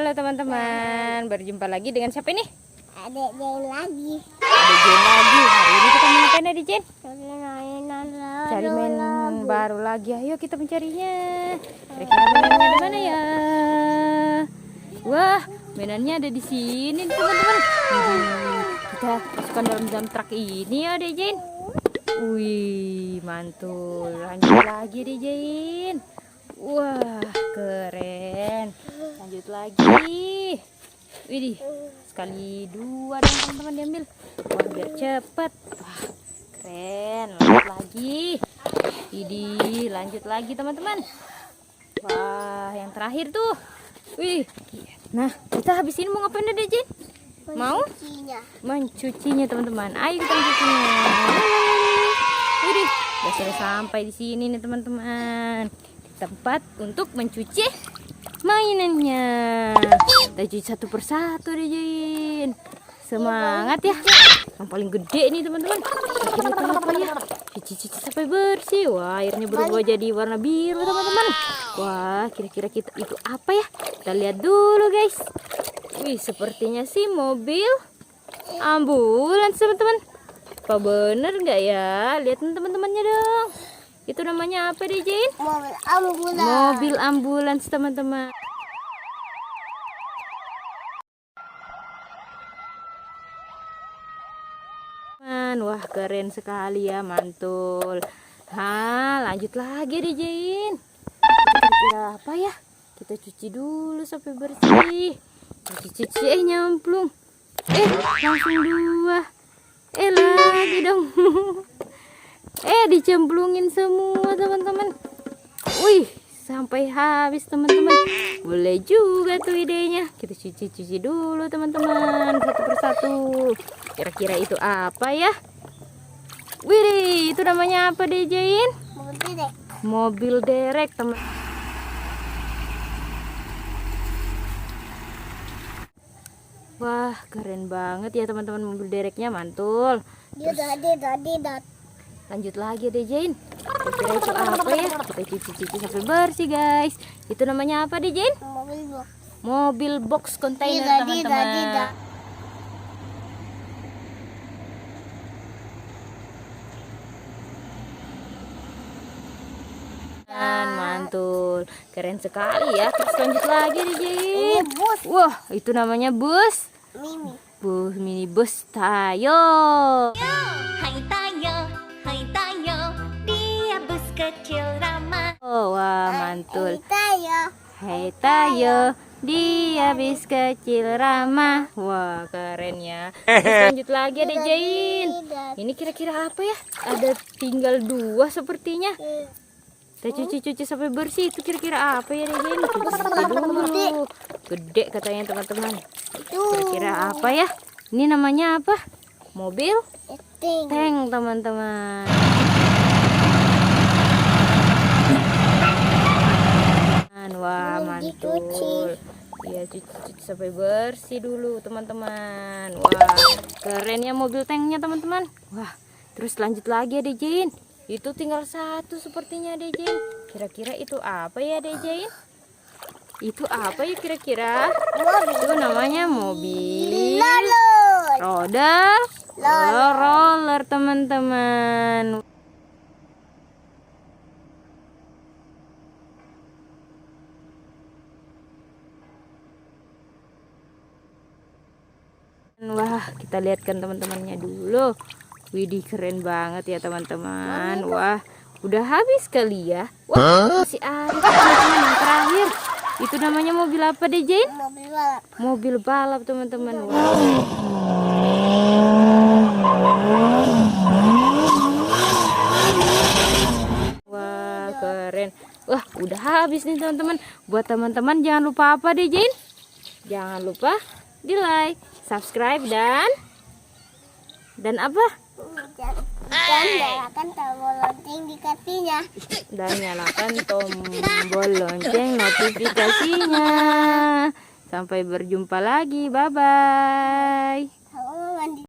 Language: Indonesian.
Halo teman-teman, berjumpa lagi dengan siapa ini? Adek Jen lagi. Adek Jen lagi. Hari ini kita mau ngapain Adek Jen? Cari mainan baru lagi. Ayo kita mencarinya. Kira-kira mainannya di mana ya? Wah, mainannya ada di sini teman-teman. Kita masukkan dalam truk ini ya Adek Jen. Wih, mantul. Lanjut lagi Adek Jen. Wah, keren. Lanjut lagi. Widih, sekali dua dong teman-teman diambil. Wah, biar cepat. Wah, keren. Lanjut lagi. Widih, lanjut lagi teman-teman. Wah, yang terakhir tuh. Wih. Nah, kita habis ini mau ngapain Adek Jen? Mau? Mencucinya teman-teman. Ayo kita mencucinya. Widih, udah sudah sampai di sini nih teman-teman. Tempat untuk mencuci mainannya. Kita cuci satu persatu deh Jin. Semangat ya. Yang paling gede nih teman-teman. Kira-kira itu apa ya? Cuci sampai bersih. Wah, airnya berubah jadi warna biru teman-teman. Wah, kira-kira kita itu apa ya? Kita lihat dulu guys. Wih, sepertinya sih mobil ambulans teman-teman. Apa bener nggak ya? Lihat teman-temannya dong. Itu namanya apa deh Jin? Mobil ambulans. Mobil ambulans teman-teman. Wah, keren sekali ya, mantul. Lanjut lagi deh Jin. Kira-kira apa ya? Kita cuci dulu sampai bersih. Cuci nyamplung. Langsung dua. Lagi dong. Dicemplungin semua teman-teman. Wih, sampai habis teman-teman. Boleh juga tuh idenya. Kita cuci dulu teman-teman, satu persatu. Kira-kira itu apa ya? Wih, itu namanya apa deh Jain? Mobil derek. Mobil derek teman. Wah, keren banget ya teman-teman, mobil dereknya mantul. Lanjut lagi deh Jane. Kira-kira itu apa ya? Kita cuci sampai bersih guys. Itu namanya apa deh Jane? Mobil box. Mobil box kontainer teman-teman. Mantul. Keren sekali ya. Terus lanjut lagi deh Jane. Wah, itu namanya bus. Mini bus Tayo. Hai Tayo, dia bus kecil ramah. Oh, wah, mantul. Tayo. Hai Tayo, dia bis kecil ramah. Wah, keren ya. Terus lanjut lagi ada Jain. Ini kira-kira apa ya? Ada tinggal dua sepertinya. Kita cuci sampai bersih. Itu kira-kira apa ya Jain? Cuci dulu. Gede katanya teman-teman. Kira-kira apa ya? Ini namanya apa? Mobil tank teman-teman. Wah, mantul. Ya, cuci sampai bersih dulu teman-teman. Wah, keren ya mobil tanknya teman-teman. Wah, terus lanjut lagi ada Jain. Itu tinggal satu sepertinya ada Jain. Kira-kira itu apa ya ada Jain? Itu apa ya kira-kira? Itu namanya mobil roller teman-teman. Wah, kita lihatkan teman-temannya dulu. Widih, keren banget ya teman-teman. Wah, udah habis kali ya. Wah, masih ada teman-teman yang terakhir. Itu namanya mobil apa deh Jain? Mobil balap. Mobil balap teman-teman. Wah, keren. Wah, udah habis nih teman-teman. Buat teman-teman jangan lupa apa deh Jain? Jangan lupa di like, subscribe dan apa? Dan nyalakan tombol lonceng di kakinya. Dan nyalakan tombol lonceng notifikasinya. Sampai berjumpa lagi. Bye-bye.